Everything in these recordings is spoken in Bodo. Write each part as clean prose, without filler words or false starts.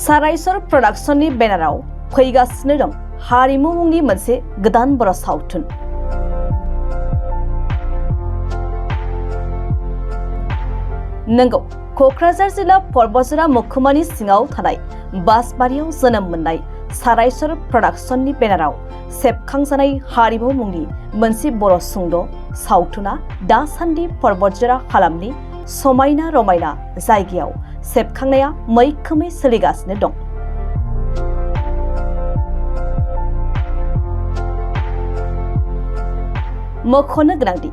सारायसर प्रडाक्शननि बेनाराव फैगासिनो दं हारिमु मुंनि मोनसे गोदान बर' सावथुन। नंगौ, क'क्राझार जिल्ला परबतजरा महकुमानि सिङाव थानाय बासबारियाव जोनोम मोननाय सारायसर प्रडाक्शननि बेनाराव सेबखांजानाय हारिमु मुंनि मोनसे बर' सुंद' सावथुना दासान्दि परबतजरा हालामनि समायना रमायना जायगायाव सेबखांनाया मैखोमै सोलिगासिनो दं। मख'नो गोनांदि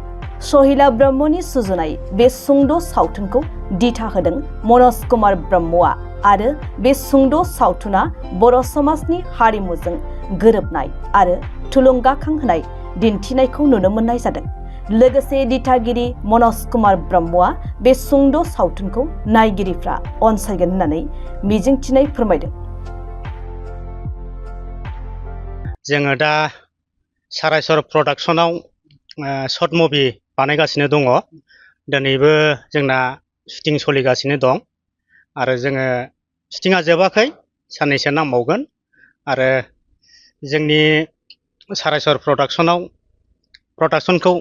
सहिला ब्रह्मनि सुजुनाय बे सुंद' सावथुनखौ दिथा होदों मनज कुमार ब्रह्मआ आरो बे सुंद' सावथुना बर' समाजनि हारिमुजों गोरोबनाय आरो थुलुंगाखांहोनाय दिन्थिनायखौ नुनो मोननाय जादों। लोगोसे दिथागिरि मनज कुमार ब्रह्मआ बे सुंद' सावथुनखौ नायगिरिफ्रा अनसायगोन होननानै मिजिंथिनाय फोरमायदों। जोङो दा सारायसर प्रडाक्शनाव शर्ट मुभि बानायगासिनो दङ। दिनैबो जोंना शुटिं सोलिगासिनो दं आरो जोङो शुटिंआ जोबाखै, साननैसो नांबावगोन आरो जोंनि सारायसर प्रडाक्शनखौ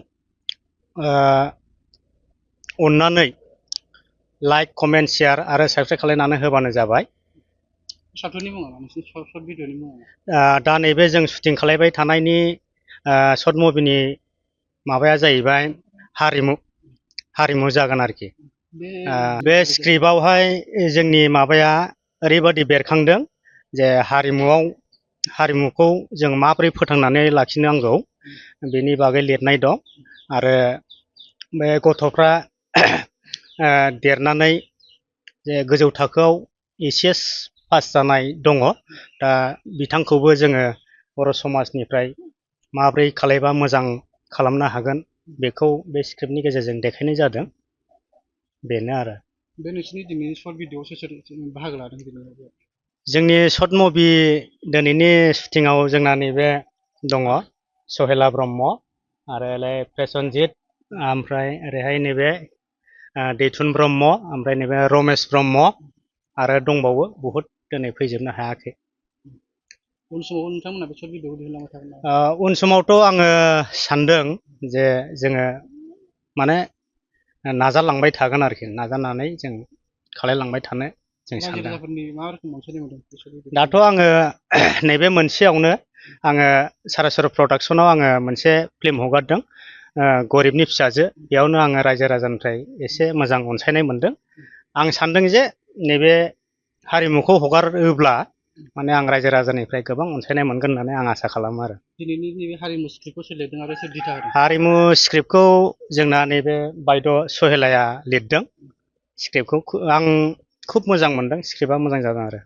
अननानै लाइक, कमेन्ट, शेयार आरो साबस्क्राइब खालामनानै होबानो जाबाय। सावथुननि मुङा नोंसिनि शर्ट भिडिअनि मुङा? दा नैबे जों शुटिं खालामबाय थानायनि शर्ट मुभिनि माबाया जाहैबाय हारिमु जागोन आरोखि। बे स्क्रिप्टआवहाय जोंनि माबाया ओरैबादि बेरखांदों जे हारिमुखौ जों माबोरै फोथांनानै लाखिनांगौ बेनि बागै लिरनाय दं आरो बे गथ'फ्रा देरनानै जे गोजौ थाखोआव HS पास जानाय दङ। दा बिथांखौबो जोङो बर' समाजनिफ्राय माबोरै खालायबा मोजां खालामनो हागोन बेखौ बे स्क्रिप्टनि गेजेरजों देखायनाय जादों। बेनो आरो। बे नोंसिनि दिनैनि शर्ट भिडिअआव सोर बाहागो लादों? जोंनि शर्ट मुभि दिनैनि शुटिंआव जोंना नैबे दङ सहेला ब्रह्म आरो प्रसेनजित, ओमफ्राय ओरैहाय नैबे दैथुन ब्रह्म, ओमफ्राय नैबे रमेश ब्रह्म आरो दंबावो बहुद, दिनै फैजोबनो हायाखै। उन समाव नोंथांमोना बे शर्ट भिडिअखौ दिहुनलांबाय थागोन नामा? उन समावथ' आङो सानदों जे जोङो माने नाजालांबाय थागोन आरोखि, नाजानानै जों खालायलांबाय थानो जों सानदों। मा रोखोम अनसायनाय मोनदों? दाथ' आङो नैबे मोनसेयावनो आङो सारायसर प्रडाक्शनाव आङो मोनसे फिल्म हगारदों गरिबनि फिसाजो, बेयावनो आङो रायजो राजानिफ्राय एसे मोजां अनसायनाय मोनदों। आं सानदों जे नैबे हारिमुखौ हगारोब्ला माने आं रायजो राजानिफ्राय गोबां अनसायनाय मोनगोन होननानै आं आसा खालामो आरो। दिनैनि नैबे हारिमु स्क्रिप्टखौ सोर लिरदों आरो सोर दिथा होदों? हारिमु स्क्रिप्टखौ जोंना नैबे बायद' सहेलाया लिरदों। स्क्रिप्टखौ आं खुब मोजां मोनदों, स्क्रिप्टआ मोजां जादों आरो।